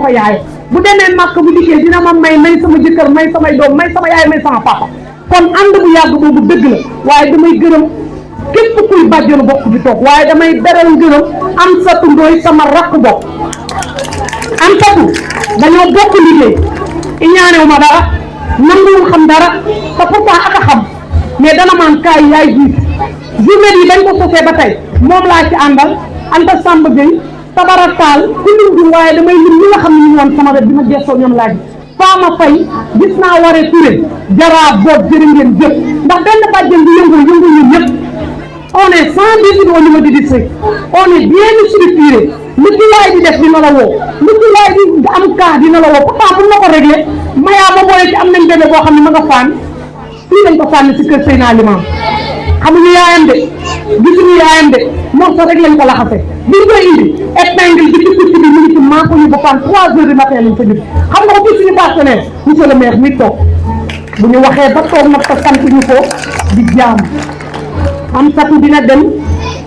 fa yaay bu demee màkk bu dikkee dina ma may sama jëkkër may samay doom may sama yaay may sama papa kon ànd bu yàgg boobu dëgg la waaye damay gërëm képp kuy bàjjenu bokk bi toog waaye damay beral ngërëm am satu ndooy sama rakk bokk am satu dañoo bokk liggéey iñaanewu ma dara nanguwul xam dara te pourtant ak a xam mais dana maan kaay yaay jiit journée yi bañ ko sosee ba tey moom laa ci àndal Anta Samba Gueye Tabara Tall ku lim bi waaye damay lim ñi nga xam ne ñu woon sama wet bi ma gestoo ñoom laaj Fama Faye gis naa waree Touré jaraa boot jërë ngeen jëf ndax benn bàjjen bi yëngu ñun ñëpp on est 110 au niveau du district on est bien structuré lu ci waay di def dina la woo lu ci waay di am cas dina la woo pourtant mun na ko régler mayaa ma boole ci am nañ bébé boo xam ne ma nga faan fii lañ ko sànni si kër Seyna Limam xamuñu yaayam de gisuñu yaayam de moom sax rek lañ ko laxase biñ koy indi épingle bi ci picc bi mu ngi ci maa ko ñu ba faan 3 heures du matin lañ fa jub xam nga ko fii suñu partenaire monsieur le maire mi toog bu ñu waxee ba toog nag ko sant ñu ko di jaam am satu dina dem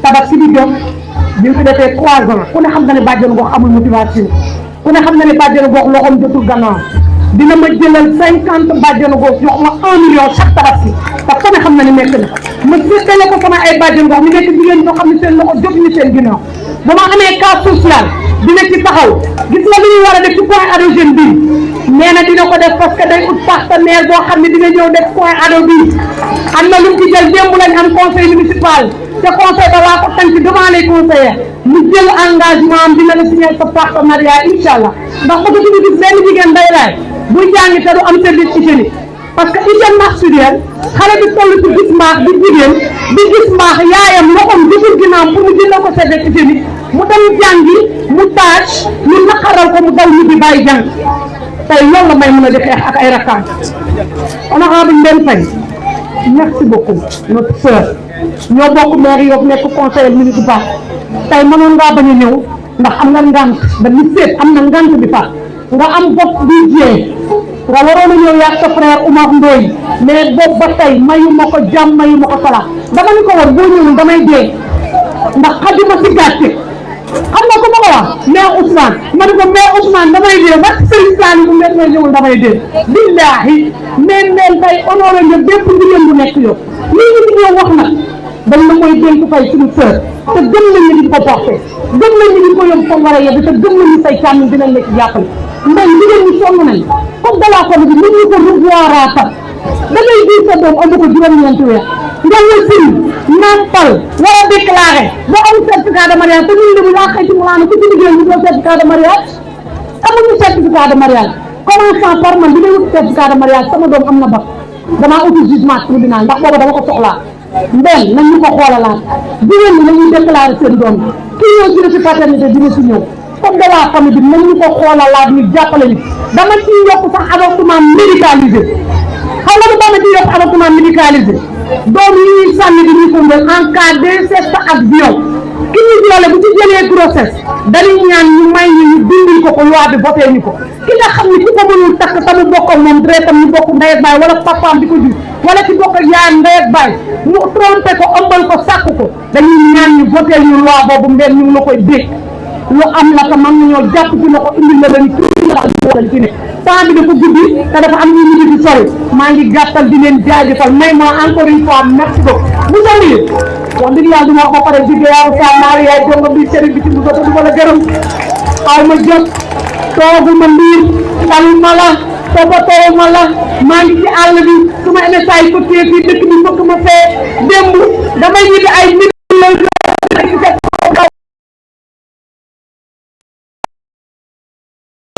tabax si di jot bi ñu ko defee 3 ans ku ne xam na ne bàjjenu gox amul motivation ku ne xam na ne bàjjenu gox loxoom jotul gannaaw dina ma jëlal 50 bàjjenu gox jox ma 1 million chaque tabaski te ku ne xam na ne nekk na ma séddale ko sama ay bàjjenu gox ñu nekk jigéen ñoo xam ne seen loxo jotuñu seen ginnaaw ba ma amee cas social dina ci taxaw gis nga li ñu war a def ci point ado jeune bi nee na dina ko def parce que day ut partenaire boo xam ne dina ñëw def point ado bi am na lu mu ci jël démb lañ am conseil municipal te conseil ba laa ko tànk devant les conseillers mu jël engagement am dina la signer sa partenariat incha allah ndax bëgg duñu gis benn jigéen day laay buy jàngi te du am service hygiénique parce que hygiène menstruelle xale bi toll ci gis mbaax di jigéen di gis mbaax yaayam loxoom gisul ginnaaw pour mu jëndal ko service hygiénique mu dem jàngi mu tâche ñu naqaral ko mu daw ñu di bàyyi jàng tey loolu la may mën a di xeex ak ay rakkaan honorable Mbène Faye merci beaucoup notre sœur ñoo bokk maire Yoff nekk conseiller municipal tey mënoon ngaa bañ a ñëw ndax am nga ngant dañu seet am na ngant bi fa nga am bopp bi jiyee nga waroon a ñëw yaa sa frère Oumar Ndoye mais boobu ba tey mayu ma ko jàmm mayu ma ko salaat dama ni ko war boo ñëwul damay dee ndax xajuma si gàcce xam nga ko ma ko wax mais Ousmane ma ne ko mais Ousmane damay dee ba Serigne Sani bu mbir may ñëwul damay dee billahi mais Mbène Faye honoré nga bépp jigéen bu nekk yow lii ñu ñëw wax nag dañ la koy dénk Faye suñu sœur te gëm nañu di ko porté gëm nañu di ko yóbbu fa war a yóbbu te gëm nañu say càmm dinañ la ci jàppale Mbène jigéen ñi sonn nañ comme de la famille bi nit ñi ko revoiraatal da ngay gis sa doom ëmb ko juróom-ñeenti weer nga wasin nampal war a déclaré ba am certificat de mariage te ñun ñu laa xëy ci mu laana ku ci liggéey ñu doon certificat de mariage amuñu certificat de mariage commençant par man bi may wut certificat de mariage sama doom am na bac damaa uti jugement tribunal ndax booba dama ko soxlaa Mbène nañ ñu ko xoolalaat jigéen ñi nañuy déclaré seen doom kii ñëw ci reçu paternité dina ci ñëw comme de la famille bi nañ ñu ko xoolalaat ñu jàppale ñu dama ciy yokk sax avortement médicalisé xam nga lu dama ciy yokk avortement médicalisé doom yi ñuy sànni di ñuy fondel en cas d'inceste ak viol ki ñu violé bu ci jëlee grossesse dañuy ñaan ñu may ñu dindil ko ko loi bi voté ñu ko ki nga xam ne ku ko mënul takk te mu bokk ak moom deretam ñu bokk ndey ak baay wala papaam di ko jur wala ci bokk ak yaayam ndey ak baay mu trompé ko ëmbal ko sàkk ko dañuy ñaan ñu voté ñu loi boobu Mbène ñu ngi la koy dégg lu am la te man nañoo jàpp ci loxo indi la dañu tuuti la ci ne temps bi dafa guddi te dafa am ñu ngi di sori maa ngi gàttal di leen jaajëfal may ma encore une fois merci beaucoup monsieur Mbir wax dëgg yàlla du ma wax ba pare jigé yaaw sa maari yaay jonga bi sëriñ bi ci mu du ma la gërëm aw ma jot toogu ma Mbir tal ma la toppatoo ma la maa ngi ci àll bi su ma amee saa yi ko téye fii dëkk bi fëkk ma fee démb damay ñibbi ay nit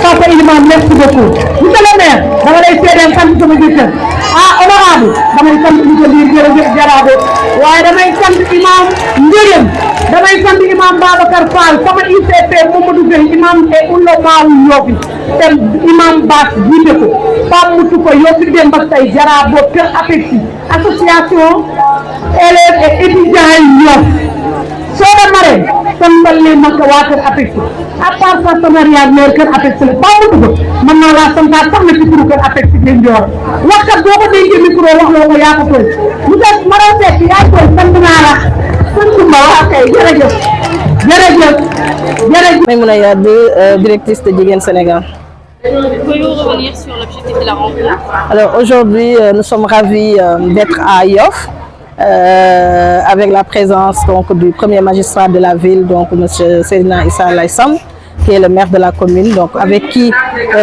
Papa Ilimane merci beaucoup monsieur le maire dama lay seedeel sant sama jëkkër honorable damay sant monsieur Mbir jërëjëf Jarabe waaye damay sant imam Njëriñ damay sant imam Babacar Fall sama ICP Mamadou Gueye imam e ullo maawu Yofi te imam Bass jiite ko Pam Mutu ko Yofi démb ak tey Jarabo Kër APEXI association élèves et étudiants yi Yoff soo da mare santal leen nag waa Kër APEXI à part partenariat maire Kër APEXI la Pam Mutu ko mën naa laa santaat sax na ci turu Kër APEXI ngeen joor waxkat boo ko dénkee micro wax loo ko yaa ko tooy monsieur Mara Seck yaay tooy sant naa la Maïmouna Yade, directrice de Jigéen Sénégal. Pouvez-vous revenir sur l'objectif de la rencontre? Alors aujourd'hui, nous sommes ravis d'être à Yoff avec la présence donc, du premier magistrat de la ville, donc M. Seydina Issa Laye-Sam, qui est le maire de la commune, donc, avec qui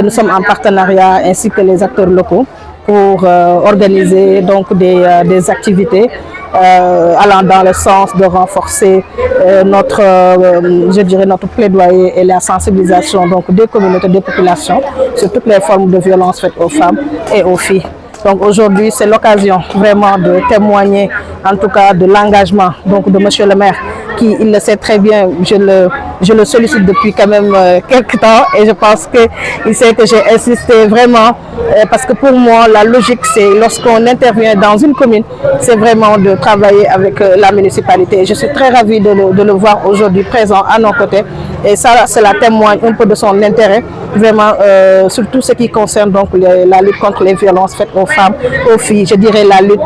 nous sommes en partenariat ainsi que les acteurs locaux pour organiser donc, des activités allant dans le sens de renforcer je dirais notre plaidoyer et la sensibilisation donc, des communautés, des populations sur toutes les formes de violence faites aux femmes et aux filles. Donc aujourd'hui, c'est l'occasion vraiment de témoigner, en tout cas, de l'engagement donc de Monsieur le maire, qui, il le sait très bien, je le sollicite depuis quand même quelques temps et je pense qu'il sait que j'ai insisté vraiment parce que pour moi, la logique, c'est lorsqu'on intervient dans une commune, c'est vraiment de travailler avec la municipalité. Je suis très ravie de le voir aujourd'hui présent à nos côtés et ça, cela témoigne un peu de son intérêt, vraiment, sur tout ce qui concerne donc la lutte contre les violences faites aux femmes, aux filles, je dirais la lutte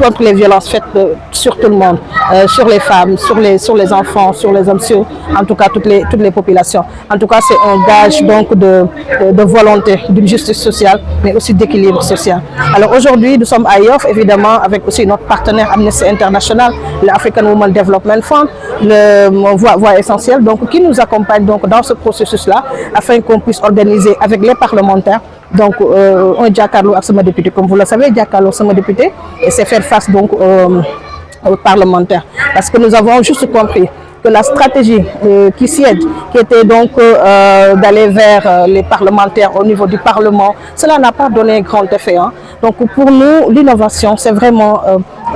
contre les violences faites sur tout le monde, sur les femmes, sur les enfants, sur les hommes, sur en tout cas toutes les populations. En tout cas, c'est un gage donc de volonté, d'une justice sociale, mais aussi d'équilibre social. Alors aujourd'hui, nous sommes à Yoff, évidemment, avec aussi notre partenaire Amnesty International, l'African Women Development Fund, le Voix Essentielle, donc qui nous accompagne donc dans ce processus-là, afin qu'on puisse organiser avec les parlementaires. Donc, un Diakarlo avec sama député, comme vous le savez, Diakarlo sama député, et c'est faire face donc aux parlementaires. Parce que nous avons juste compris que la stratégie qui siège, qui était donc d'aller vers les parlementaires au niveau du Parlement, cela n'a pas donné grand effet. Hein. Donc pour nous, l'innovation, c'est vraiment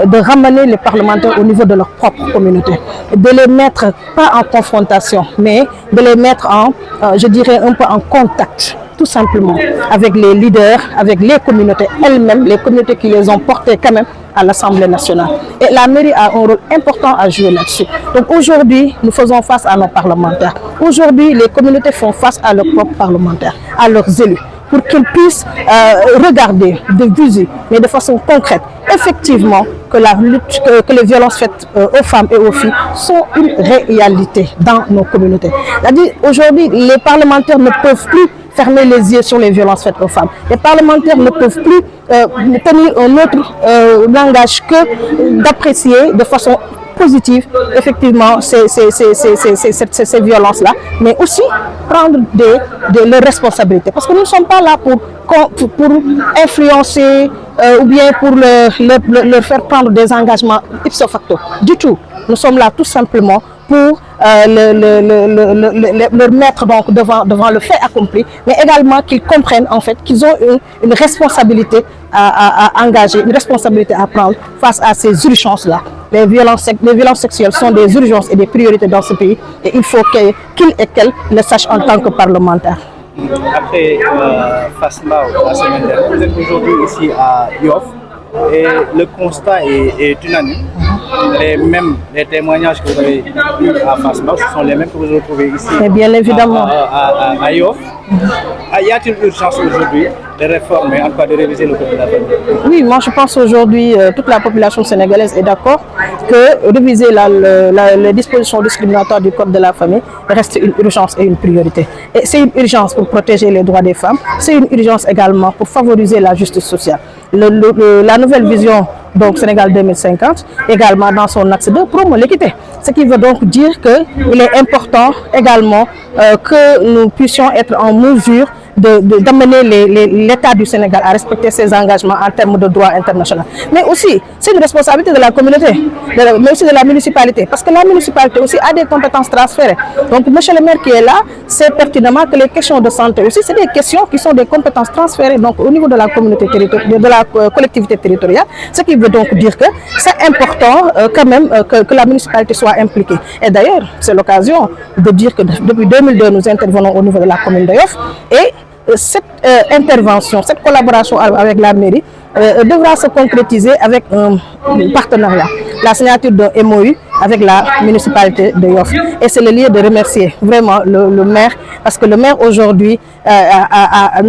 de ramener les parlementaires au niveau de leur propre communauté, de les mettre pas en confrontation, mais de les mettre en, je dirais, un peu en contact, tout simplement, avec les leaders, avec les communautés elles-mêmes, les communautés qui les ont portées quand même à l'Assemblée nationale. Et la mairie a un rôle important à jouer là-dessus. Donc aujourd'hui, nous faisons face à nos parlementaires. Aujourd'hui, les communautés font face à leurs propres parlementaires, à leurs élus, pour qu'ils puissent regarder de visu, mais de façon concrète, effectivement, que la lutte, que les violences faites aux femmes et aux filles sont une réalité dans nos communautés. C'est-à-dire, aujourd'hui, les parlementaires ne peuvent plus fermer les yeux sur les violences faites aux femmes. Les parlementaires ne peuvent plus tenir un autre langage que d'apprécier de façon positive, effectivement, ces violences-là, mais aussi prendre leurs responsabilités. Parce que nous ne sommes pas là pour influencer ou bien pour leur faire prendre des engagements ipso facto. Du tout. Nous sommes là tout simplement pour leur mettre donc devant le fait accompli, mais également qu'ils comprennent en fait qu'ils ont une responsabilité à engager, une responsabilité à prendre face à ces urgences-là. Les violences sexuelles sont des urgences et des priorités dans ce pays et il faut qu'ils et qu'elles le sachent en tant que parlementaires. Après FASMA, la semaine dernière, vous êtes aujourd'hui ici à Yoff et le constat est unanime. Les témoignages que vous avez eus à FASMA, ce sont les mêmes que vous retrouvez ici. Et bien évidemment. À Yoff. Y a-t-il urgence aujourd'hui de réformer, en tout cas de réviser le code de la famille? Oui, moi je pense aujourd'hui toute la population sénégalaise est d'accord que réviser les dispositions discriminatoires du code de la famille reste une urgence et une priorité. Et c'est une urgence pour protéger les droits des femmes, c'est une urgence également pour favoriser la justice sociale. La nouvelle vision donc Sénégal 2050, également dans son axe 2, promeut l'équité. Ce qui veut donc dire qu'il est important également que nous puissions être en mesure d'amener l'État du Sénégal à respecter ses engagements en termes de droit international. Mais aussi, c'est une responsabilité de la communauté, mais aussi de la municipalité, parce que la municipalité aussi a des compétences transférées. Donc, monsieur le maire qui est là, c'est pertinemment que les questions de santé aussi, c'est des questions qui sont des compétences transférées donc, au niveau de la communauté territoriale, de la collectivité territoriale, ce qui veut donc dire que c'est important quand même que la municipalité soit impliquée. Et d'ailleurs, c'est l'occasion de dire que depuis 2002, nous intervenons au niveau de la commune de Yoff et cette intervention, cette collaboration avec la mairie devra se concrétiser avec un partenariat, la signature d'un MOU avec la municipalité de Yoff. Et c'est le lieu de remercier vraiment le maire, parce que le maire aujourd'hui a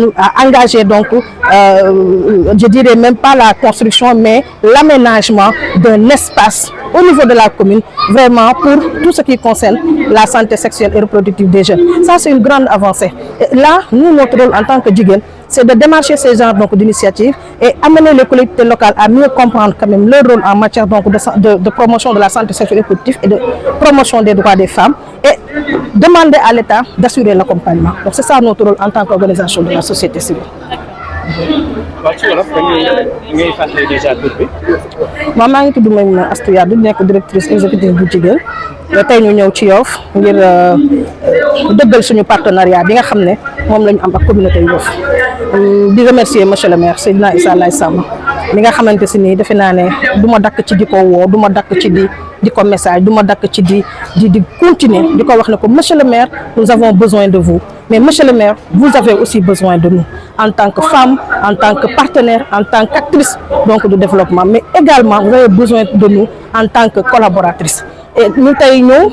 engagé donc, je dirais même pas la construction, mais l'aménagement d'un espace au niveau de la commune, vraiment pour tout ce qui concerne la santé sexuelle et reproductive des jeunes. Ça, c'est une grande avancée. Et là, nous, notre rôle en tant que Djigen, c'est de démarcher ces genres d'initiatives et amener les collectivités locales à mieux comprendre quand même leur rôle en matière de promotion de la santé sexuelle et reproductive et de promotion des droits des femmes et demander à l'État d'assurer l'accompagnement. Donc c'est ça notre rôle en tant qu'organisation de la société civile. Moi, maa ngi tudd Maïmouna Astou Yadou nekk directrice exécutive bu Djigen tey ñu ñëw ci Yoff ngir dëggal suñu partenariat bi nga xam ne moom la ñu am ak communauté Yoff di remercier monsieur le maire Seydina Issa Laye Sam mi nga xamante si nii defe naa ne du ma dakk ci di ko woo du ma dakk ci di ko message du ma dakk ci di continuer di ko wax ne ko monsieur le maire nous avons besoin de vous mais monsieur le maire vous avez aussi besoin de nous en tant que femme en tant que partenaire en tant qu'actrice donc de développement mais également vous avez besoin de nous en tant que collaboratrice et ñu tey ñëw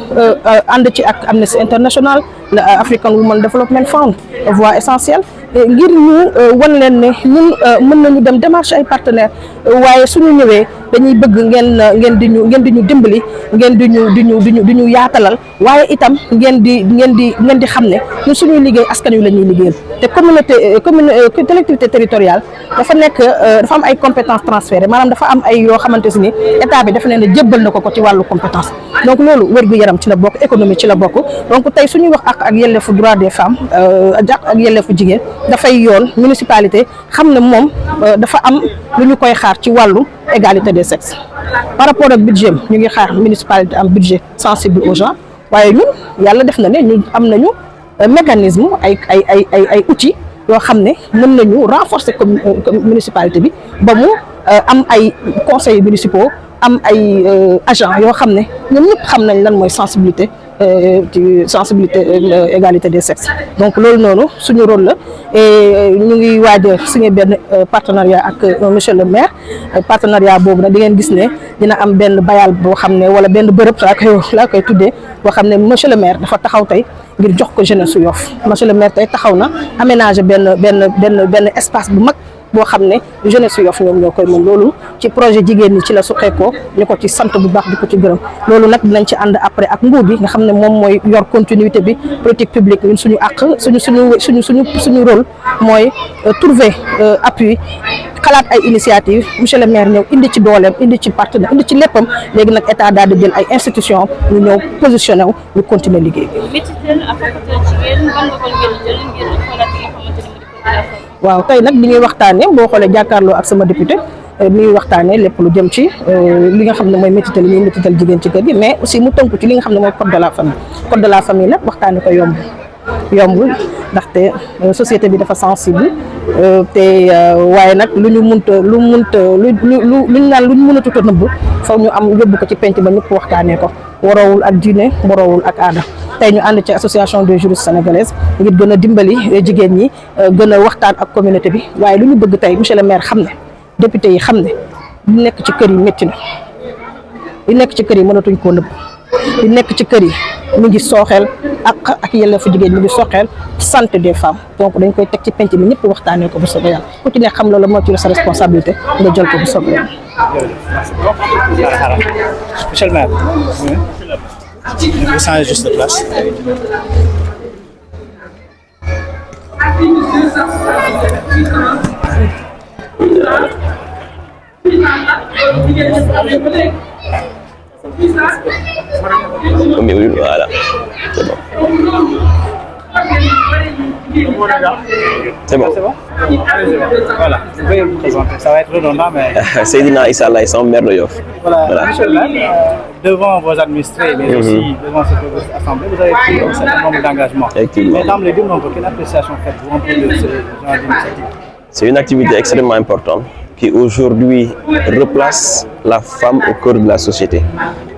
ànd ci ak Amnesty International la African Women Development Fund voix essentielle ngir ñu wan leen ne ñun mën nañu dem démarche ay partenaires waaye suñu ñëwee dañuy bëgg ngeen di ñu dimbali ngeen di ñu yaatalal waaye itam ngeen di xam ne ñun suñuy liggéey askan wi la ñuy liggéeyal te collectivité territoriale dafa nekk dafa am ay compétences transférées maanaam dafa am ay yoo xamante si ni état bi dafa ne jébbal na ko ci wàllu compétence donc loolu wér-gu-yaram ci la bokk économie ci la bokk donc tey suñuy wax ak yelleefu droit des femmes ak yelleefu jigéen dafay yoon municipalité xam ne moom dafa am lu ñu koy xaar ci wàllu égalité des sexes par rapport ak budget ñu ngi xaar municipalité am budget sensible aux gens waaye ñun yàlla def na ne ñu am nañu mécanisme ay outils yoo xam ne mën nañu renforcer municipalité bi ba mu am ay conseils municipaux am ay agents yoo xam ne ñun ñëpp xam nañ lan mooy sensibilité égalité des sexes donc loolu noonu suñu rôle la et ñu ngi waaj a signé benn partenariat ak monsieur le maire partenariat boobu nag di ngeen gis ne dina am benn bayal boo xam ne wala benn bërëb laa koy tuddee boo xam ne monsieur le maire dafa taxaw tey ngir jox ko jeunesse su Yoff monsieur le maire tey taxaw na aménager benn espace bu mag boo xam ne jeunesse su Yoff ñoom ñoo koy moom loolu ci projet jigéen ñi ci la suqeekoo ñu ko ci sant bu baax di ko ci gërëm loolu nag dinañ ci ànd après ak nguur bi nga xam ne moom mooy yor continuité bi politique publique ñun suñu àq suñu rôle mooy trouver appui xalaat ay initiative monsieur le maire ñëw indi ci dooleem indi ci partenaire indi ci léppam léegi nag état daal di jël ay institution ñu ñëw positionné wu ñu continuer liggéey bi. waaw tey nag bi ñuy waxtaanee boo xoolee jàkkaarloo ak sama député mi ngi waxtaanee lépp lu jëm ci li nga xam ne mooy métital yi ñuy métital jigéen ci kër gi mais aussi mu tënku ci li nga xam ne mooy code de la famille nag waxtaanee ko yombul ndaxte société bi dafa sensible te waaye nag lu ñu mënatut a nëbb foog ñu am yóbbu ko ci penc ba ñëpp waxtaanee ko waroowul ak diine waroowul ak aada tey ñu ànd ci association des juristes sénégalaises ngir gën a dimbali jigéen ñi gën a waxtaan ak communauté bi waaye lu ñu bëgg tey monsieur le maire xam ne député yi xam ne li nekk ci kër yi métti na li nekk ci kër yi mënatuñ koo nëbb li nekk ci kër yi mi ngi sooxeel ak yelleefu jigéen mi ngi sooxeel santé des femmes donc dañ koy teg ci penc bi ñëpp waxtaanee ko bu soobee yàlla ku ci ne xam loolu moo ci sa responsabilité nga jël ko bu soobee yàlla. Monsieur le maire, vous changez juste de place. Oui, voilà, c'est bon. C'est bon. Voilà, vous pouvez vous présenter. Ça va être redondant, mais... Seydina Issa Laye Sam, maire de Yoff. Voilà. Monsieur le maire, devant vos administrés, mais aussi devant cette assemblée, vous avez pris un certain nombre d'engagements. Effectivement. Mais d'emblée, quelle appréciation faites-vous de ce genre d'initiative? C'est une activité extrêmement importante qui aujourd'hui replace la femme au cœur de la société.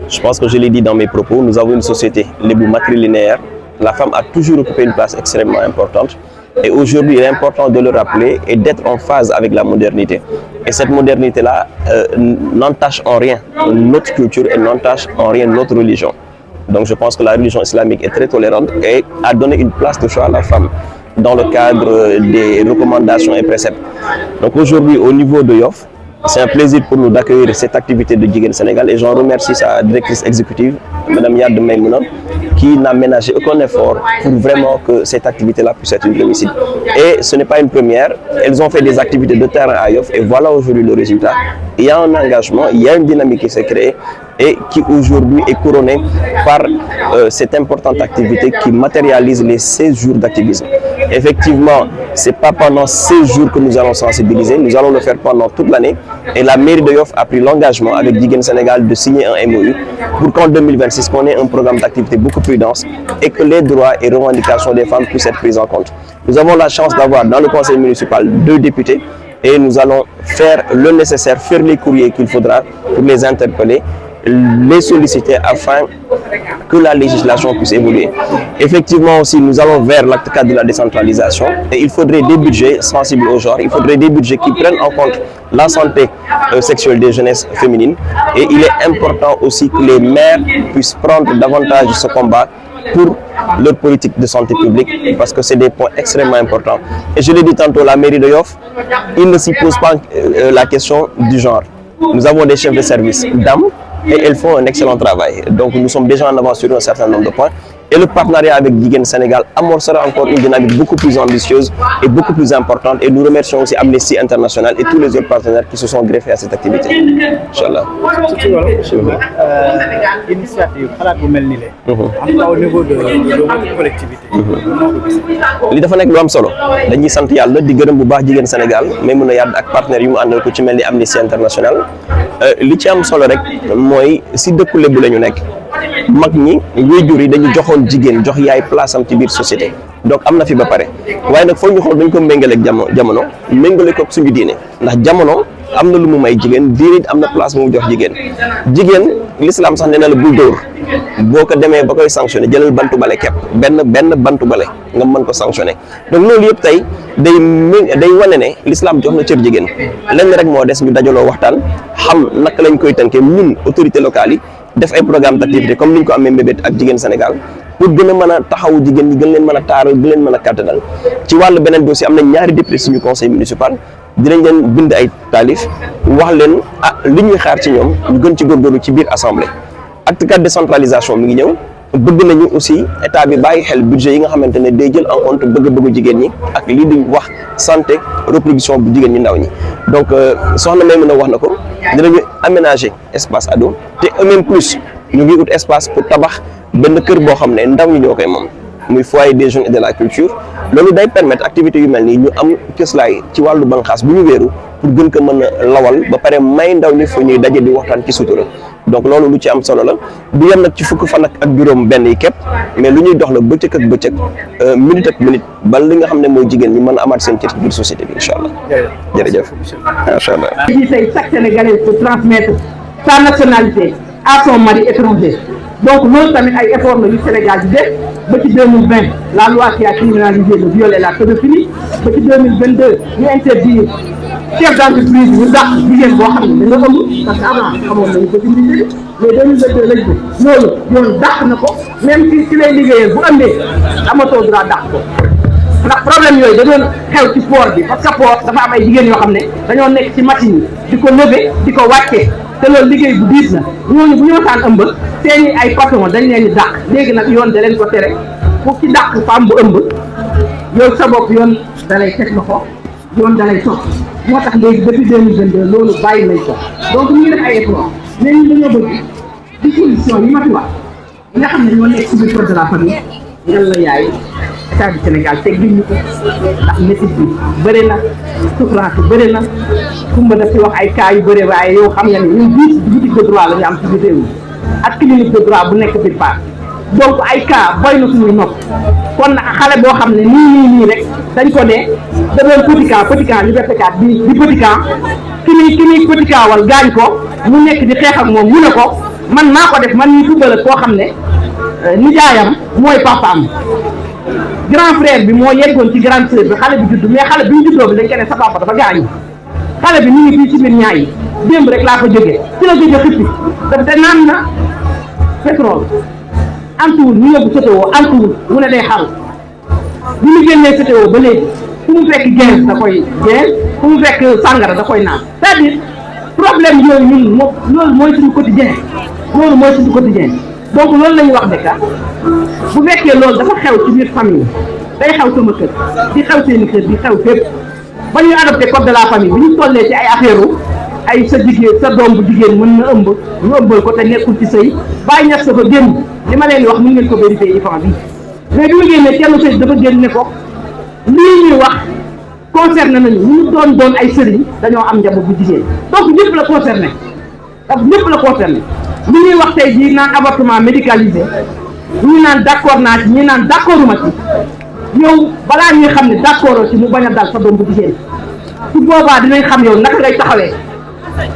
Je pense que je l'ai dit dans mes propos, nous avons une société matrilinéaire. La femme a toujours occupé une place extrêmement importante. Et aujourd'hui, il est important de le rappeler et d'être en phase avec la modernité. Et cette modernité-là n'entache en rien notre culture et n'entache en rien notre religion. Donc je pense que la religion islamique est très tolérante et a donné une place de choix à la femme dans le cadre des recommandations et préceptes. Donc aujourd'hui, au niveau de Yoff, C'est un plaisir pour nous d'accueillir cette activité de Jigéen Sénégal et j'en remercie sa directrice exécutive, Madame Yad Maïmouna, qui n'a ménagé aucun effort pour vraiment que cette activité-là puisse être une réussite. Et ce n'est pas une première, elles ont fait des activités de terrain à Yoff et voilà aujourd'hui le résultat. Il y a un engagement, il y a une dynamique qui s'est créée et qui aujourd'hui est couronnée par cette importante activité qui matérialise les 16 jours d'activisme. Effectivement, ce n'est pas pendant 16 jours que nous allons sensibiliser, nous allons le faire pendant toute l'année et la mairie de Yoff a pris l'engagement avec Jigéen Sénégal de signer un MOU pour qu'en 2026 qu'on ait un programme d'activité beaucoup plus dense et que les droits et revendications des femmes puissent être pris en compte. Nous avons la chance d'avoir dans le conseil municipal 2 députés et nous allons faire le nécessaire, faire les courriers qu'il faudra pour les interpeller, les solliciter afin que la législation puisse évoluer. Effectivement aussi, nous allons vers l'acte 4 de la décentralisation et il faudrait des budgets sensibles au genre, il faudrait des budgets qui prennent en compte la santé sexuelle des jeunesses féminines et il est important aussi que les maires puissent prendre davantage ce combat pour leur politique de santé publique parce que c'est des points extrêmement importants. Et je l'ai dit tantôt, la mairie de Yoff, il ne s'y pose pas la question du genre. Nous avons des chefs de service dames et elles font un excellent travail. Donc nous sommes déjà en avance sur un certain nombre de points. Et le partenariat avec Jigéen Sénégal amorcera encore une dynamique beaucoup plus ambitieuse et beaucoup plus importante. Et nous remercions aussi Amnesty International et tous les autres partenaires qui se sont greffés à cette activité. Inch'Allah. Initiative, en tout cas au niveau de votre collectivité. li dafa nekk lu am solo dañuy sant yàlla di gërëm bu baax Jigéen Sénégal mais mën a yàdd ak partenaires yu mu àndal ko ci mel ni Amnesty International li ci am solo rek mooy si dëkku Lebu la ñu nekk mag ñi waajur yi dañu joxoon jigéen jox yaay place am ci biir société donc am na fi ba pare waaye nag foog ñu xool dañ ko méngale ak jamono méngale ko ak suñu diine ndax jamono am na lu mu may jigéen diine am na place bu mu jox jigéen l'islam sax nee na la bul dóor boo ko demee ba koy sanctionné jëlal bantu bale kepp benn bantu bale nga mën ko sanctionné donc loolu yëpp tey day wane ne l'islam jox na cër jigéen lenn rek moo des ñu dajaloo waxtaan xam naka lañ koy tënkee ñun autorités locales yi def ay programme d'activité comme ni ñu ko amee mbébét ak Jigéen Sénégal pour gën a mën a taxawu jigéen ñi gën leen mën a taaral gën leen mën a kàttanal ci wàllu beneen bi aussi am na ñaari député suñu conseil municipal dinañ leen bind ay taalif wax leen li ñuy xaar ci ñoom ñu gën ci góorgóorlu ci biir assemblée. acte 4 décentralisation mi ngi ñëw bëgg nañu aussi état bi bàyyi xel budget yi nga xamante ne day jël en compte bëgg-bëggu jigéen ñi ak lii di wax santé reproduction bu jigéen ñi ndaw ñi donc soxna may mën a wax na ko dinañu aménager espace ado te même plus ñu ngi ut espace pour tabax benn kër boo xam ne ndaw ñi ñoo koy moom muy foyer des jeunes et de la culture loolu day permettre activités yu mel nii ñu am cëslaay ci wàllu banqaas bu ñu wéeru pour gën ko mën a lawal ba pare may ndaw ñi fu ñuy daje di waxtaan ci sutura donc loolu lu ci am solo la du yem nag ci fukk fan ak juróom benn yi képp mais lu ñuy dox la bëccëg ak bëccëg minute ak minute ba li nga xam ne mooy jigéen ñi mën a amaat seen cër ci biir société bi incha allah jërëjëf macha allah. Chaque Sénégalais peut transmettre sa nationalité à son mari étranger donc loolu tamit ay effort la yu Sénégal di def ba ci 2020 la loi qui a criminalisé le viol et la pédophilie ba ci 2022 ñu interdire chef d'entreprise ñu dàq jigéen boo xam ne da nga ëmb parce que avant xamoon nañu ko ci mbir mais 2022 lañ ko loolu yoon dàq na ko même si lay liggéeyee bu ëmbee amatoo droit dàq ko ndax problème yooyu da doon xew ci port bi parce que port dafa am ay jigéen yoo xam ne dañoo nekk ci machine yi di ko lever di ko wàccee te loolu liggéey bu diis na ñooñu bu ñu waxtaan ëmb seeni ay patron dañ leen di dàq léegi nag yoon da leen ko tere pour ci dàq femme bu ëmb yow sa bopp yoon da lay teg loxo yoon da lay topp moo tax léegi depuis 2022 loolu bàyyi nañ ko donc ñu ngi def ay effort mais ñun dañoo bëgg disposition yi ma fi wax yi nga xam ne ñoo nekk ci biir code de la famille ngal la yaay état du Sénégal teg ñu ko ndax métit bi bëri na souffrance bi bëri na kumba daf ci wax ay cas yu bëri waaye yow xam nga ne ñun bii boutique de droit la ñu am ci biir réew mi ak clinique de droit bu nekk biir Fass donc ay cas boy na suñuy nopp kon xale boo xam ne nii rek dañ ko ne da doon petit camp Liberté 4 di petit camp ki ni petit camp wal gaañ ko mu nekk di xeex ak moom mu ne ko man maa ko def man ñuy football koo xam ne nijaayam mooy papaam grand frère bi moo yeggoon ci grande sœur bi xale bi juddu mais xale bi ñu juddoo bi dañ ko ne sa papa dafa gaañu xale bi ñu ngi fii ci biir ñaay yi démb rek laa ko jógee ci la jóge xippi daf te naan na pétrole antuwul ñu yóbbu CTO antuwul mu ne day xaru bu ñu génnee CTO ba léegi fu mu fekk gens da koy gens fu mu fekk sàngara da koy naan c'est-à-dire problème yooyu ñun moom loolu mooy suñu quotidien donc loolu la ñuy wax de bu fekkee loolu dafa xew ci biir famille day xew sama kër di xew seeni kër di xew fépp ba ñuy adopté code de la famille bi ñu tollee ci ay affaire ay sa jigéen sa doom bu jigéen mën na ëmb ñu ëmbal ko te nekkul ci sëy bàyyi ñax sa fa génn li ma leen wax mën ngeen ko vérifier IFAN bi mais bi ma génnee Thierno Seydou dafa génn ne ko lii ñuy wax concerné nañu ñu doon ay sëriñ dañoo am njaboot bu jigéen donc ñëpp la concerné li ñuy wax tey jii naan avortement médicalisé ñi naan d'accord naa ci ñi naan d'accorduma ci yow balaa ñuy xam ne d'accord ci mu bañ a dal sa doom bu jigéen su boobaa dinañ xam yow naka ngay taxawee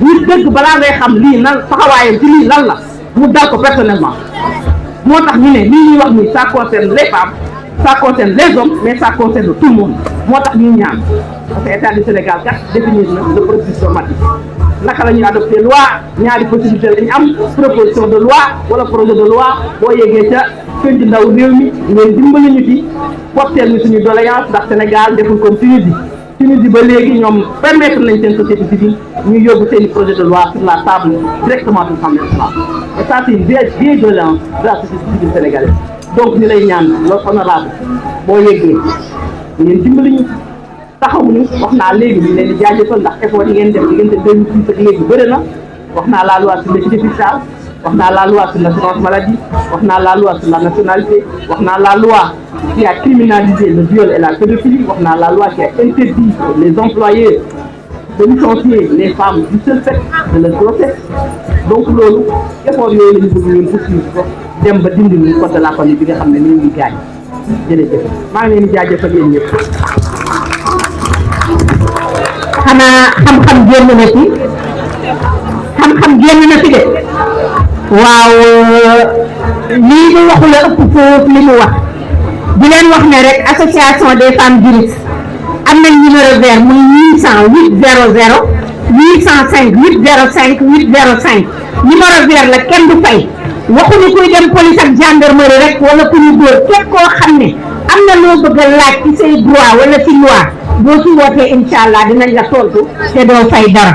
nit dëgg balaa ngay xam lii nan taxawaayam ci lii lan la mu dal ko personnellement moo tax ñu ne lii ñuy wax ni ça concerne les femmes ça concerne les hommes mais ça concerne tout le monde moo tax ñuy ñaan parce que état du Sénégal kat définir na le processus normatif naka la ñuy adopté loi ñaari possibilité lañu am proposition de loi wala projet de loi boo yeggee ca penc ndaw réew mi ngeen dimbali ñu ci porter ñu suñu doléance ndax Sénégal deful comme Tunisie ba léegi ñoom permettre nañ seen société civile ñu yóbbu seen i projet de loi sur la table directement de l'Assemblée nationale et ça c'est une vieille doléance de la société civile sénégalaise donc ñu lay ñaan loolu honorable boo yeggee ngeen dimbali ñu taxawuñu wax naa léegi ñu leen di jaajëfal ndax effort yi ngeen def diggante 2006 ak léegi bëri na wax naa la loi sur l'équité fiscale wax naa la loi sur l'assurance maladie wax naa la loi sur la nationalité wax naa la loi qui a criminalisé le viol et la pédophilie wax naa la loi qui a interdit les employeurs de licencier les femmes du seul fait de leur grossesse donc loolu effort yooyu la ñu bëgg ngeen poursuivre ko dem ba dindi ñu code de la famille bi nga xam ne ni ngi gaañ jërëjëf maa ngi leen di jaajëfal yéen ñëpp. xanaa xam-xam génn na fi de waaw lii ñu waxu la ëpp foofu li mu wax di leen wax ne rek association des femmes juristes am nañ numéro vert muy 800 800 805 805 805 numéro vert la kenn du fay waxuñu kuy dem police ak gendarmerie rek wala ku ñu dóor képp koo xam ne am na loo bëgg a laaj ci say droit wala ci loi boo ci wootee incha allah dinañ la tontu te doo fay dara.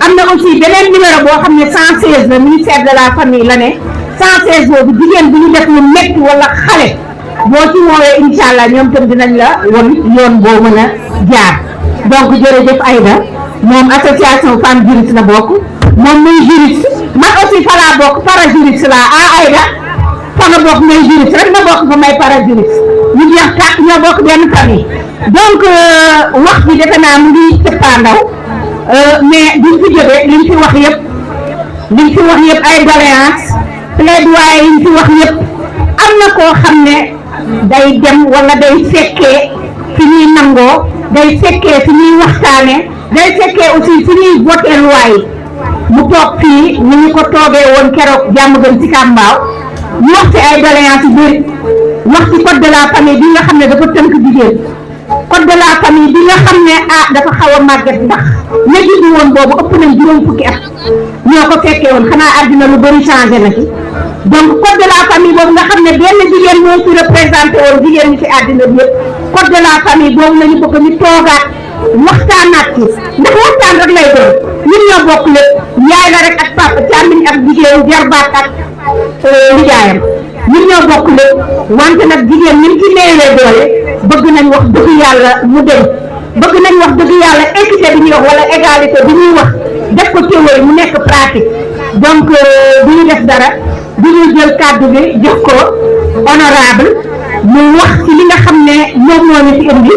am na aussi beneen numéro boo xam ne 116 la ministère de la famille la ne 116 boobu jigéen bu ñu def lu métti wala xale boo ci woowee incha allah ñoom tam dinañ la won yoon boo mën a jaar donc jërëjëf Aïda moom association femme juriste la bokk moom muy juriste man aussi fa laa bokk para juriste la Aïda fa nga bokk may juriste rek nga bokk fa may para juriste ñu jeex tàkk ñoo bokk benn famille donc wax bi defe naa mu ngi cëppaandaw mais duñ fi jógee liñ fi wax yëpp ay doléance plaidoyer yiñ fi wax yëpp am na koo xam ne day dem wala day fekkee fi ñuy nangoo day fekkee fi ñuy waxtaane day fekkee aussi fi ñuy voté loi yi mu toog fii ñu ñu ko toogee woon keroog jàmm gën ci Kambaaw ñu wax ci ay doléance yu bëri wax ci code de la famille bi nga xam ne dafa tënk jigéen code de la famille bi nga xam ne dafa xaw a màgget ndax ña jiitu woon boobu ëpp nañ juróom fukki at ñoo ko fekkee woon xanaa àddina lu bëri changé na ci donc code de la famille boobu nga xam ne benn jigéen moo ci représenté woon jigéen ñi ci àddina bi yëpp code de la famille boobu la ñu bëgg ñu toogaat waxtaanaat ci ndax waxtaan rek lay doon ñun ñoo bokk lépp yaay la rek ak papa càmmiñ ak jigéen jarbaat ak nijaayam ñun ñoo bokk lépp wante nag jigéen ñi ci néewee doole bëgg nañ wax dëgg yàlla mu dem bëgg nañ wax dëgg yàlla équité bi ñuy wax wala égalité bi ñuy wax def ko théorie mu nekk pratique donc du ñu def dara du ñu jël kàddu bi jox ko honorable mu wax ci li nga xam ne moom moo ñu fi indi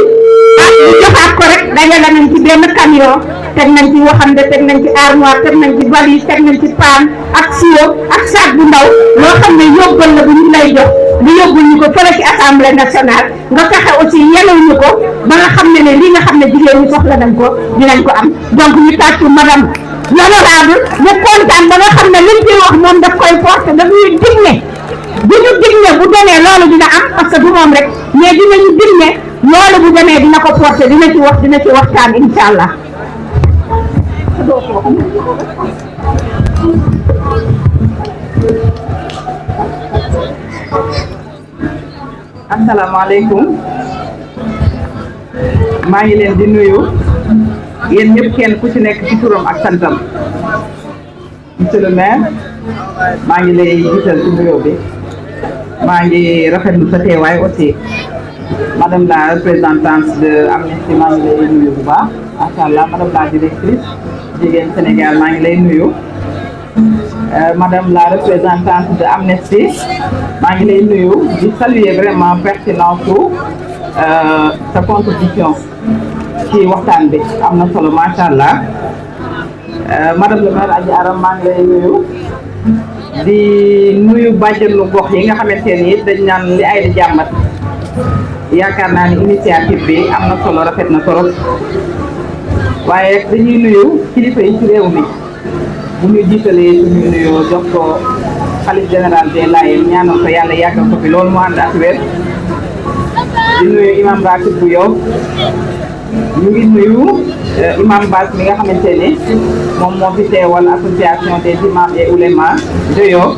ñu joxaat ko rek dajale nañ ci benn camion teg nañ ci waxande teg nañ ci armoire teg nañ ci valise teg nañ ci paan ak siwo ak sac bu ndaw loo xam ne yóbbal la bu ñu lay jox lu yóbbul ñu ko fële ci assemblée nationale nga fexe aussi yenul ñu ko ba nga xam ne li nga xam ne jigéen ñi soxla nañ ko dinañ ko am donc ñu tàccu madame l'honorable mu kontaan ba nga xam ne liñ ci wax moom daf koy porter daf ñuy dig ne bu ñu dig ne bu demee loolu dina am parce que du moom rek mais dinañu dig ne loolu bu demee dina ko porter dina ci wax dina ci waxtaan incha allah. asalaamaaleykum maa ngi leen di nuyu yéen ñëpp kenn ku ci nekk ci turam ak santam monsieur le maire maa ngi lay jiital ci nuyoo bi maa ngi rafetlu sa teewaay aussi madame la représentante de Amnesty maa ngi lay nuyu bu baax macha allah madame la directrice jigéen Sénégal maa ngi lay nuyu madame la représentante de Amnesty maa ngi lay nuyu di saluer vraiment pertinence sa contribution ci waxtaan bi am na solo macha allah madame le maire Adji Aram maa ngi lay nuyu di nuyu bàjjenu gox yi nga xamante ni dañ naan li ay di jàmbat yaakaar naa ni initiative bi am na solo rafet na torop waaye rek dañuy nuyu kilifa yi ci réew mi bu ñu jiitalee suñu nuyoo jox ko xalif général des Layènes ñaanal ko yàlla yàggal ko fi loolu mu ànd ak wér di nuyu imam Ratib bu Yoff ñu ngi nuyu imam Bass mi nga xamante ne moom moo fi teewal association des imams et oulémas de Yoff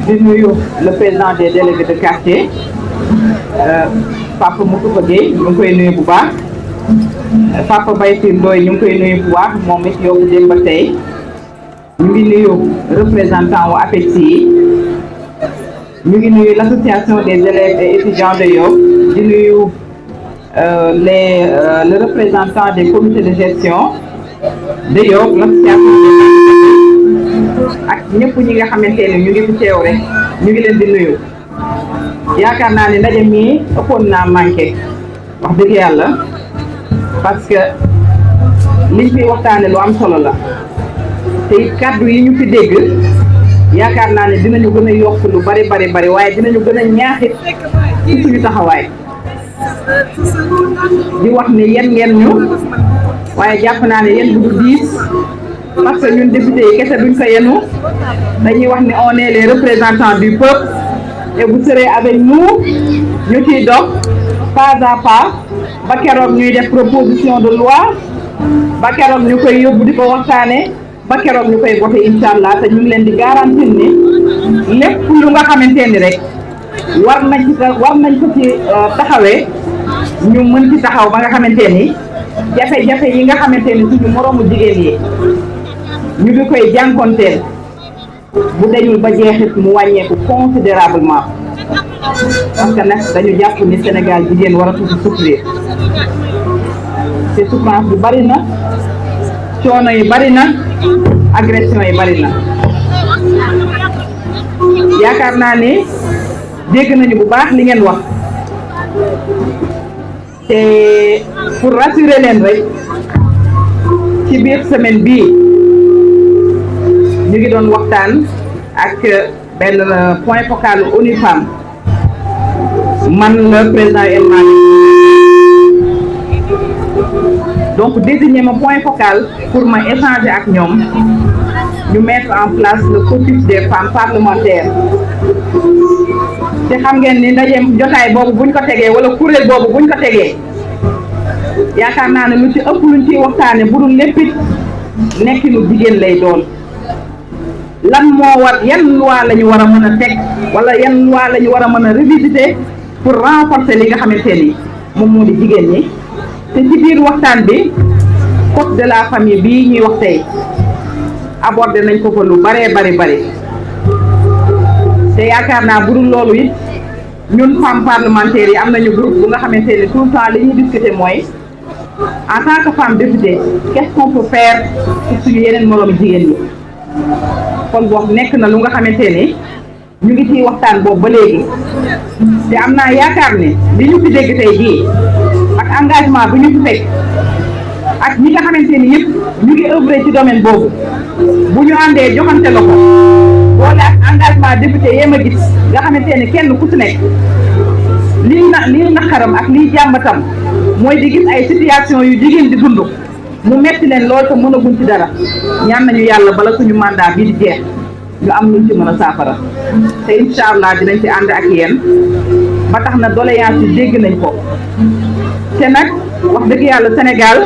di nuyu le président des délégués de quartier Papa Moustapha Gueye ñu ngi koy nuyu bu baax Papa Baytir Ndoye ñu ngi koy nuyu bu baax moom it yokku démb ba tey ñu ngi nuyu représentant wu APEXI yi ñu ngi nuyu l'association des élèves et étudiants de Yoff di nuyu le représentant des comités de gestion de Yoff l'association ak ñëpp ñi nga xamante ne ñu ngi fi teew rek ñu ngi leen di nuyu yaakaar naa ne ndaje mi ëppoon naa manqué wax dëgg yàlla parce que liñ fi waxtaane lu am solo la te it kàddu yi ñu fi dégg yaakaar naa ne dinañu gën a yokk lu bari waaye dinañu gën a ñaaxit ci suñu taxawaay di wax ne yéen ngeen ñu waaye jàpp naa ne yéen bu du diis parce que ñun député yi kese duñ ko yenu dañuy wax ne on est les représentants du peuple et vous serez avec nous ñu ciy dox pas à pas ba keroog ñuy def proposition de loi ba keroog ñu koy yóbbu di ko waxtaane ba keroog ñu koy voté incha allah te ñu ngi leen di garantir ni lépp lu nga xamante ni rek war nañ ko ci taxawee ñu mën ci taxaw ba nga xamante ni jafe-jafe yi nga xamante ni suñu moroomu jigéen yi ñu ngi koy jànkonteel bu dañul ba jeexit mu wàññeeku considérablement parce que nag dañu jàpp ni Sénégal jigéen war a tuuti souffrir te souffrance bi bari na coono yi bari na agression yi bari na yaakaar naa ni dégg nañu bu baax li ngeen wax te pour rassurer leen rek ci biir semaine bii ñu ngi doon waxtaan ak benn point focal ONU Femmes man le président El Malick donc désigner ma point focal pour ma échanger ak ñoom ñu mettre en place le caucus des femmes parlementaires te xam ngeen ni ndaje jotaay boobu buñ ko tegee wala kuréel boobu buñ ko tegee yaakaar naa ne lu ci ëpp luñ ciy waxtaane bu dul lépp it nekkinu jigéen lay doon lan moo war yan loi la ñu war a mën a teg wala yan loi la ñu war a mën a revisiter pour renforcer li nga xamante ni moom moo di jigéen ñi te ci biir waxtaan bi code de la famille bii ñuy wax tey abordé nañ ko fa lu bari te yaakaar naa bu dul loolu it ñun femmes parlementaires yi am nañu groupe bu nga xamante ni tout le temps li ñuy discuter mooy en tant que femme députée qu'est-ce qu'on peut faire ci suñu yeneen moroomi jigéen ñi kon boobu nekk na lu nga xamante ni ñu ngi ciy waxtaan boobu ba léegi te am naa yaakaar ne li ñu fi dégg tey jii ak engagement bi ñu fi fekk ak ñi nga xamante ni yëpp ñu ngi œuvrer ci domaine boobu bu ñu àndee joxante loxo boole ak engagement député yee ma gis nga xamante ni kenn ku ci nekk lii naqaram ak lii jàmbatam mooy di gis ay situation yu jigéen di dund mu metti leen lool te mënaguñ ci dara ñaan nañu yàlla bala suñu mandat bi di jeex ñu am luñ ci mën a saafara te incha allah dinañ ci ànd ak yéen ba tax na doléance yi dégg nañ ko te nag wax dëgg yàlla Sénégal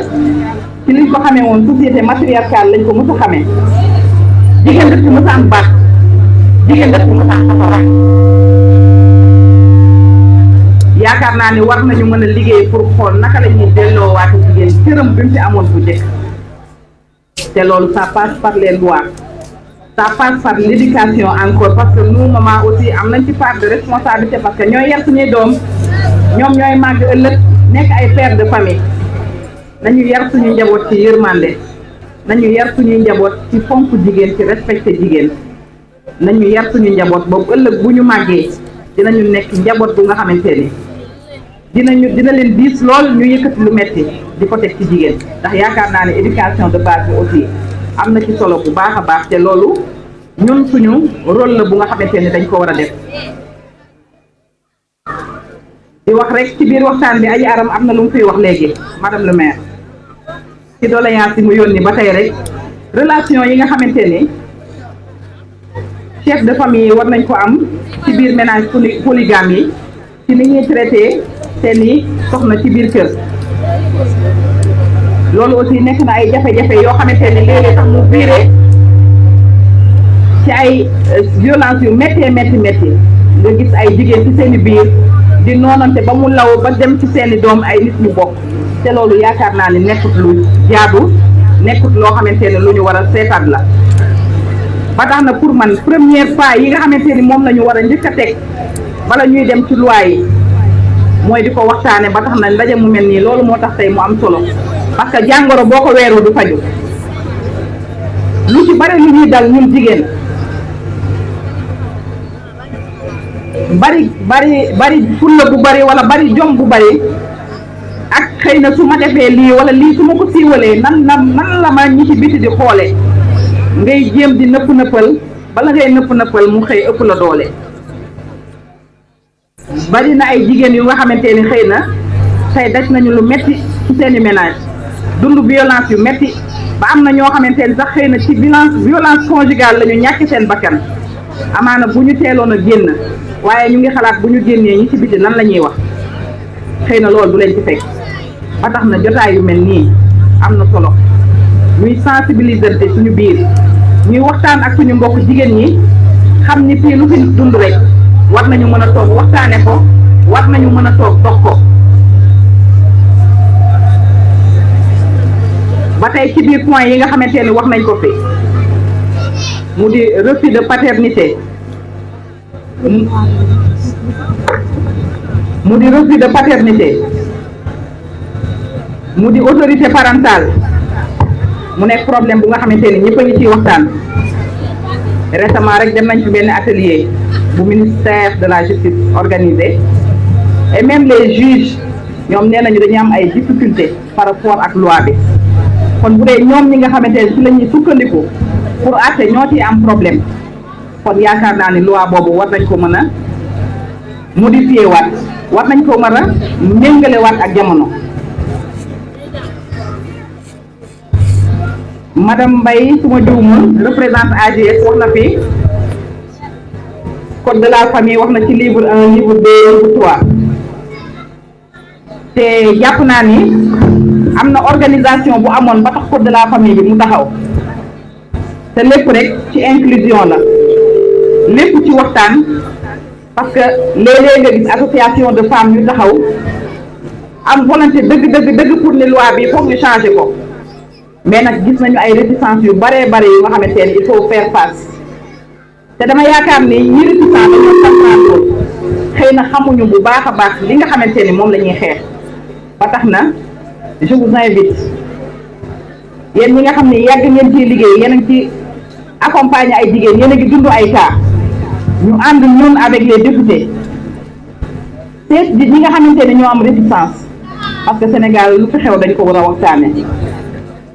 ci liñ ko xamee woon société matriarcale lañ ko mës a xamee jigéen daf ci mës a am baax jigéen daf ci mës a am safara yaakaar naa ni war nañu mën a liggéey pour xool naka la ñuy delloowaate jigéen cëram bi mu fi amoon bu njëkk te loolu ça passe par les lois ça passe par l'éducation encore parce que nous maman aussi am nañ ci part de responsabilité parce que ñooy yar suñuy doom ñoom ñooy màgg ëllëg nekk ay père de famille nañu yar suñu njaboot ci yërmande nañu yar suñuy njaboot ci fonk jigéen ci respecté jigéen nañu yar suñu njaboot boobu ëllëg bu ñu màggee dinañu nekk njaboot bu nga xamante ni dina leen diis lool ñu yëkkati lu metti di ko teg ci jigéen ndax yaakaar naa ne éducation de base bi aussi am na ci solo bu baax a baax te loolu ñun suñu rôle la bu nga xamante ni dañ ko war a def di wax rek ci biir waxtaan bi Adji Arame am na lu mu fiy wax léegi madame le maire ci doléance yi mu yónni ba tey rek relation yi nga xamante ni chef de famille war nañ ko am ci biir ménage polygame yi ci ni ñuy traité seeni soxna ci biir kër loolu aussi nekk na ay jafe-jafe yoo xamante ni léeg-léeg tax mu biire ci ay violence yu métti nga gis ay jigéen ci seeni biir di noonante ba mu law ba dem ci seeni doom ay nit ñu bokk te loolu yaakaar naa ni nekkut lu jaadu nekkut loo xamante ne lu ñu war a seetaat la ba tax na pour man premier pas yi nga xamante ni moom la ñu war a njëkk a teg bala ñuy dem ci loi yi mooy di ko waxtaane ba tax na ndaje mu mel nii loolu moo tax tey mu am solo parce que jàngoro boo ko weeru du faju lu ci bari lu ñuy dal ñun jigéen bari fulla bu bari wala bari jom bu bari ak xëy na su ma defee lii wala lii su ma ko siiwalee nan la ma ñi ci biti di xoole ngay jéem di nëpp-nëppal bala ngay nëpp-nëppal mu xëy ëpp la doole bari na ay jigéen yu nga xamante ni xëy na tey daj nañu lu metti ci seeni ménage dund violence yu metti ba am na ñoo xamante ni sax xëy na ci violence conjugale la ñu ñàkk seen bakkan amaana bu ñu teeloon a génn waaye ñu ngi xalaat bu ñu génnee ñi ci biti lan la ñuy wax xëy na loolu du leen ci fekk ba tax na jotaay yu mel nii am na solo ñuy sensibiliser suñu biir ñuy waxtaan ak suñu mbokk jigéen ñi xam ni fii lu fi dund rek war nañu mën a toog waxtaane ko war nañu mën a toog dox ko ba tey ci biir point yi nga xamante ni wax nañ ko fi mu di refus de paternité mu di refus de paternité mu di autorité parentale mu nekk problème bu nga xamante ni ñëpp a ngi ciy waxtaan récemment rek dem nañ ci benn atelier bu ministère de la justice organisé et même les juges ñoom nee nañu dañu am ay difficultés par rapport ak loi bi kon bu dee ñoom ñi nga xamante ne ci la ñuy sukkandiku pour àtte ñoo ciy am problème kon yaakaar naa ni loi boobu war nañ ko mën a modifier waat war nañ ko mën a méngale waat ak jamono. Madame Mbaye su ma juumul représente AGS wax na fi code de la famille wax na ci livre 1 livre 2 livre 3 te jàpp naa ni am na organisation bu amoon ba tax code de la famille bi mu taxaw te lépp rek ci inclusion la lépp ci waxtaan parce que léeg-léeg nga gis association de femmes yu taxaw am volonté dëgg pour ni loi bi foog ñu changer ko mais nag gis nañu ay réticence yu bare yu nga xamante ne il faut faire face te dama yaakaar ni ñi réticence dañoo comprendre xëy na xamuñu bu baax a baax li nga xamante ni moom la ñuy xeex ba tax na je vous invite yéen ñi nga xam ne yàgg ngeen ciy liggéey yéen a ngi ci accompagner ay jigéen yéen a ngi dund ay cas ñu ànd ñun avec les députés seet ñi nga xamante ne ñoo am réticence parce que Sénégal lu fi xew dañ ko war a waxtaane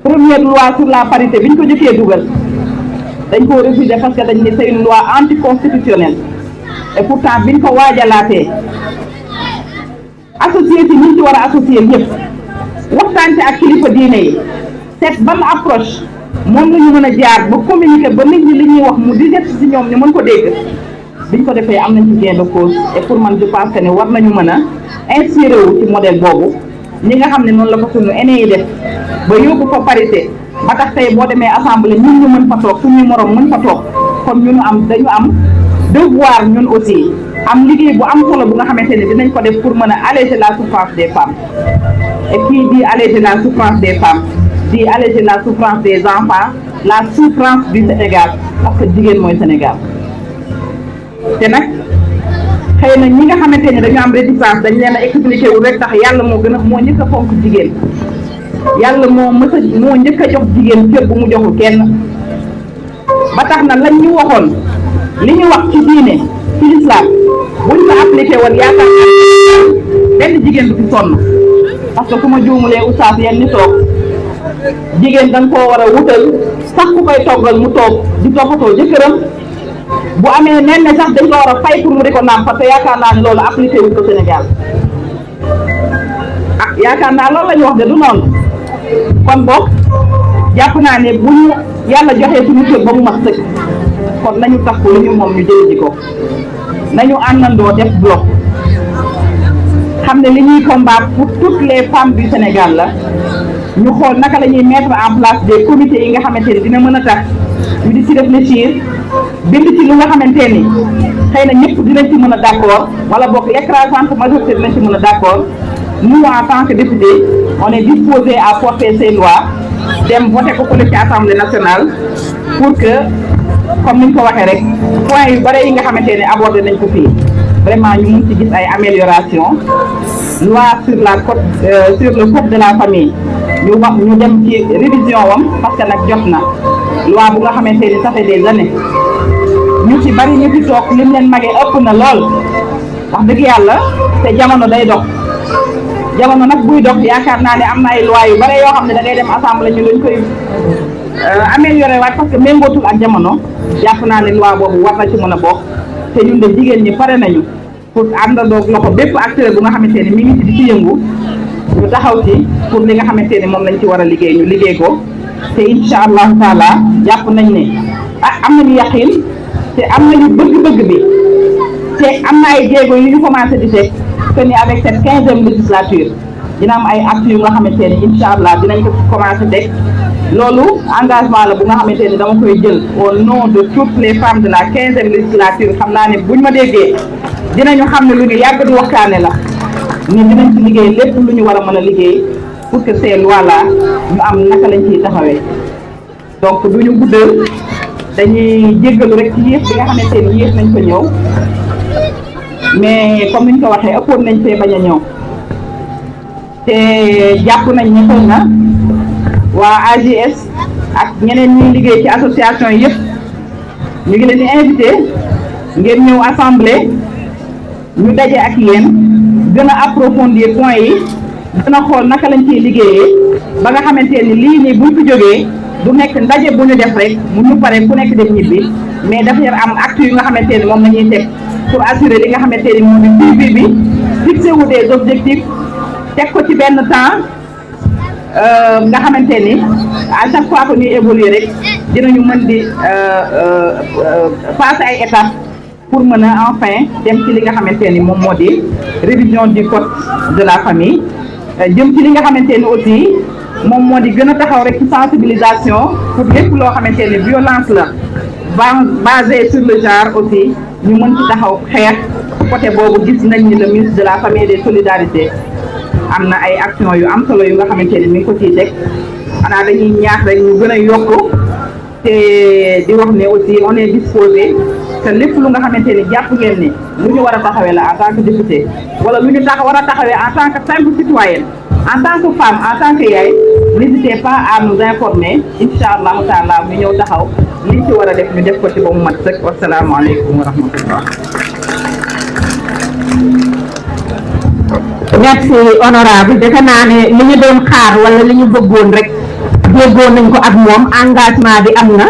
première loi sur la parité bi ñu ko jëkkee dugal dañ koo refuser parce que dañ ne c'est une loi anticonstitutionnelle et pourtant biñ ko waajalaatee associé ci ñi ci war a associé ñëpp waxtaan ci ak kilifa diine yi seet ban approche moom la ñu mën a jaar ba communiquer ba nit ñi li ñuy wax mu digest ci ñoom ñu mën ko dégg biñ ko defee am nañ ci gain de cause et pour man je pense que ne war nañu mën a inspiré wu ci modèle boobu ñi nga xam ne noonu la ko suñu aîné yi def ba yóbbu ko parité ba tax tey boo demee assemblée ñun ñu mën fa toog suñuy morom mën fa toog kon dañu am devoir ñun aussi am liggéey bu am solo bu nga xamante ne dinañ ko def pour mën a alléger la souffrance des femmes et qui dit alléger la souffrance des femmes dit alléger la souffrance des enfants la souffrance du Sénégal parce que jigéen mooy Sénégal te nag xëy na ñi nga xamante ni dañu am réticence dañ leen a expliqué wu rek tax yàlla moo njëkk a fonk jigéen yàlla moo njëkk a jox jigéen cër bu mu joxul kenn ba tax na lañ ñu waxoon li ñu wax ci diine ci l'islam buñ ko appliqué woon yaakaar benn jigéen du fi sonn parce que su ma juumulee oustaz yenn ni toog jigéen da nga koo war a wutal sax ku koy toggal mu toog di toppatoo jëkkëram bu amee nen ne sax dañ ko war a fay pour mu di ko naan parce que yaakaar naa ne loolu appliqué wuñ ko Sénégal yaakaar naa loolu la ñu wax de du noonu kon boog jàpp naa ne bu ñu yàlla joxee suñu kër ba mu mat sëkk kon nañu tax lu ñu moom ñu jël ji ko nañu àndandoo def bloc xam ne li ñuy combat pour toutes les femmes du Sénégal la ñu xool naka la ñuy mettre en place des comités yi nga xamante ni dina mën a tax ñu di ci réfléchir bind ci lu nga xamante ni xëy na ñëpp dinañ ci mën a d'accord wala boog l'écrasante majorité dinañ ci mën a d'accord. Nous en tant que députés on est disposé à porter ces lois dem voter ko ci Assemblée nationale pour que comme ni ñu ko waxee rek points yu bare yi nga xamante ne abordé nañ ko fii vraiment ñu mun ci gis ay amélioration loi sur le code de la famille ñu dem ci révision wam parce que nag jot na loi bu nga xamante ni ça fait des années ñu ci bari ñu ci toog lim leen magee ëpp na lool wax dëgg yàlla te jamono day dox jamono nag buy dox yaakaar naa ne am na ay loi yu bare yoo xam ne da ngay dem assemblée ñu lañ koy améliorer waat parce que méngootul ak jamono jàpp naa ne loi boobu war na ci mën a bokk te ñun de jigéen ñi pare nañu pour àndandoog loxo bépp acteur bu nga xamante ne mi ngi ci di ci yëngu ñu taxaw ci pour li nga xamante ne moom lañ ci war a liggéey ñu liggéey ko te incha allahu taala jàpp nañ ne am nañu yaqin te am nañu bëgg-bëgg bi te am na ay jéego yu ñu commencé di teg que ni avec cette 15e législature dina am ay actes yu nga xamante ne incha allah dinañ ko commencé teg loolu engagement la bu nga xamante ni dama koy jël au nom de toutes les femmes de la 15e législature xam naa ne buñ ma déggee dinañu xam ne lu ñu yàgg di waxtaane la ni dinañ ci liggéey lépp lu ñu war a mën a liggéey pour que ces lois là ñu am naka lañ ciy taxawee donc du ñu guddal dañuy jéggalu rek ci yéex bi nga xamante ni yéex nañ ko ñëw mais comme niñ ko waxee ëppoon nañ fee bañ a ñëw te jàpp nañ ne xëy na waa AGS ak ñeneen ñuy liggéey ci association yi yëpp ñu ngi leen di invité ngeen ñëw assemblée ñu daje ak yéen gën a approfondir points yi gën a xool naka lañ ciy liggéeyee ba nga xamante ni lii nii buñ fi jógee du nekk ndaje bu ñu def rek mu ñu pare ku nekk dem ñibbi mais dafa yar am actes yu nga xamante ni moom la ñuy teg pour assurer li nga xamante ni moom di suivi bi fixé wu des objectifs teg ko ci benn temps nga xamante ni à chaque fois que ñuy évoluer rek dinañu mën di passer ay étapes pour mën a enfin dem ci li nga xamante ni moom moo di révision du code de la famille jëm ci li nga xamante ni aussi moom moo di gën a taxaw rek ci sensibilisation pour lépp loo xamante ni violence la basée sur le genre aussi ñu mën ci taxaw xeex côté boobu gis nañ ni le ministre de la famille et des solidarités am na ay actions yu am solo yu nga xamante ni mi ngi ko ciy teg xanaa dañuy ñaax rek ñu gën a yokk te di wax ne aussi on est disposé te lépp lu nga xamante ni jàpp ngeen ni lu ñu war a taxawee la en tant que député wala lu ñu war a taxawee en tant que simple citoyenne en tant que femme en tant que yaay n'hésitez pas à nous informer incha allahu taala ñu ñëw taxaw liñ ci war a def ñu def ko ci ba mu mat sëkk wasalaamaaleykum wa rahmatullah. merci honorable defe naa ne li ñu doon xaar wala li ñu bëggoon rek déggoon nañ ko ak moom engagement bi am na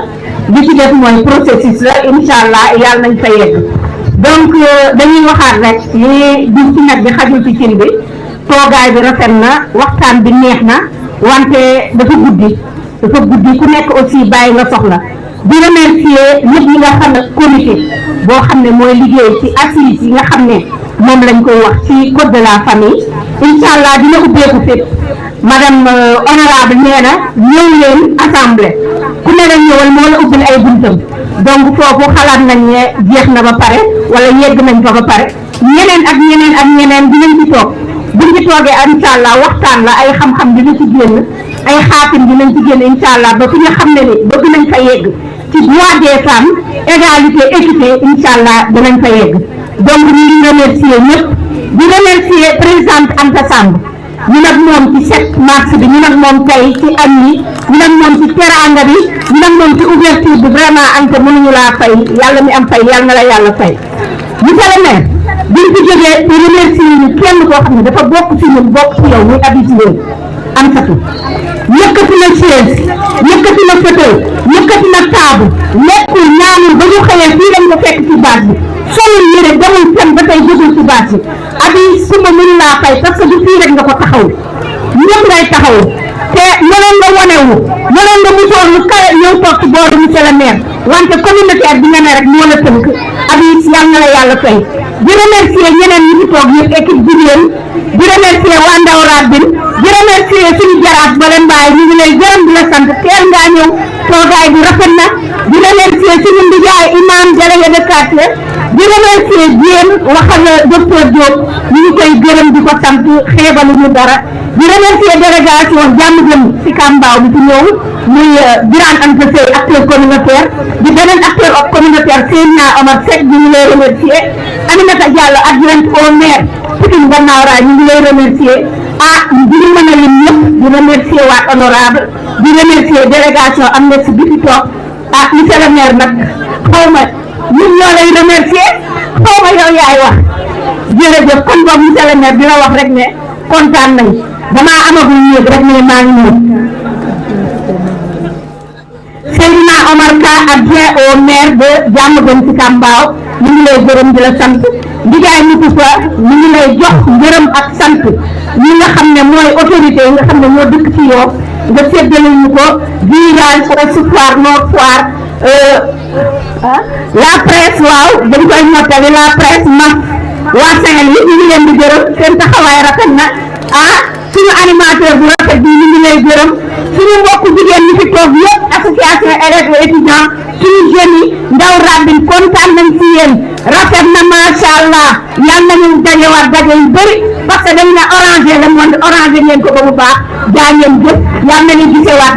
li ci def mooy processus la incha allah yàlla nañ fa yegg donc dañuy waxaat rek li di ci nag bi xajul ci cin bi toogaay bi rafet na waxtaan bi neex na wante dafa guddi ku nekk aussi bàyyi nga soxla di remercier ñëpp ñi nga xam ne comité boo xam ne mooy liggéey ci assises yi nga xam ne moom lañ koy wax ci code de la famille incha allah dina ubbeeku fépp madame honorable nee na ñëw leen assemblée ku ne la ñëwal moo la ubbil ay buntam donc foofu xalaat nañ ne jeex na ba pare wala yegg nañ fa ba pare ñeneen ak ñeneen dinañ ci toog buñ ci toogee incha allah waxtaan la ay xam-xam dina ci génn ay xaatim dinañ ci génn incha allah ba fi nga xam ne ni bëgg nañ fa yegg ci droit des femmes égalité équité incha allah danañ fa yegg donc ñu ngi remercier ñëpp di remercier présidente Anta Samb ñu nag moom ci 7 mars bi ñu nag moom tey ci am ni ñu nag moom ci teranga bi ñu nag moom ci ouverture bi vraiment Anta mënuñu laa fay yàlla mi am fay yàlla na la yàlla fay monsieur le maire biñ ci jógee di remercier ñu kenn koo xam ne dafa bokk ci ñun bokk ci yow muy Abidou Ndoye am satu yëkkati na chaise yëkkati na fauteuil yëkkati na table lekkul ñaanul ba ñu xëyee fii lañ ko fekk ci base bi solul yére demul fenn ba tey jógul ci base bi abi suma mënu laa fay parce que du fii rek nga ko taxaw ñëpp ngay taxaw te mënoon nga wanewu mënoon nga musoor lu kawe ñëw toog ci booru monsieur le maire wante communautaire bi nga ne rek moo la tënk abi yal na la yàlla fay di remercier ñeneen ñi fi toog yëpp équipe jigéen di remercier waa Ndaw Rabine di remercier suñu jaraat ba leen mbaay ñu ngi lay gërëm di la sant teel ngaa ñëw toogaay bi rafet na di remercier suñu ndijaay imam délégué de quartier di remercier Diène waxal docteur Diop ñu ngi koy gërëm di ko sant xeebaluñu dara di remercier délégation jàmm gën ci Kambaaw bi ci ñëw muy Birane Anta Seye acteur communautaire di beneen acteur communautaire Seydina Omar Seck ñu ngi lay remercier Aminata Diallo adjointe au maire Pikine Gannaaw Rail ñu ngi lay remercier di ñu mën a lim ñëpp di remercier waa honorable di remercier délégation am na si bi fi toog monsieur le maire nag xaw ma ñun ñoo lay remercier xaw ma yow yaay wax jërëjëf kon boobu monsieur le maire dina wax rek ne kontaan nañ damaa amagul yéeg rek ne maa ngi ñëw Seydina Omar Ka adjoint au maire de Diamaguène Sicap Mbao ñu ngi lay gërëm di la sant ndigaay nitu fa ñu ngi lay jox ngërëm ak sant ñi nga xam ne mooy autorité yi nga xam ne ñoo dëkk ci Yoff nga séddale ñu ko virage Ouest Foire Nord Foire la presse waaw dañ koy mottali la presse mag waa Saint-Louis ñu ngi leen di gërëm seen taxawaay rafet na suñu animateur bu rafet bi ñu ngi lay gërëm suñu mbokku jigéen ñi fi toog yëpp association élèves et étudiants suñu jeunes yi Ndaw Rabine kontaan nañ ci yéen rafet na macha allah yal nañu dajewaat daje yu bëri parce que dañ ne orangé le monde orangé ngeen ko ba mu baax jaa ngeen jëf yal nañu gisewaat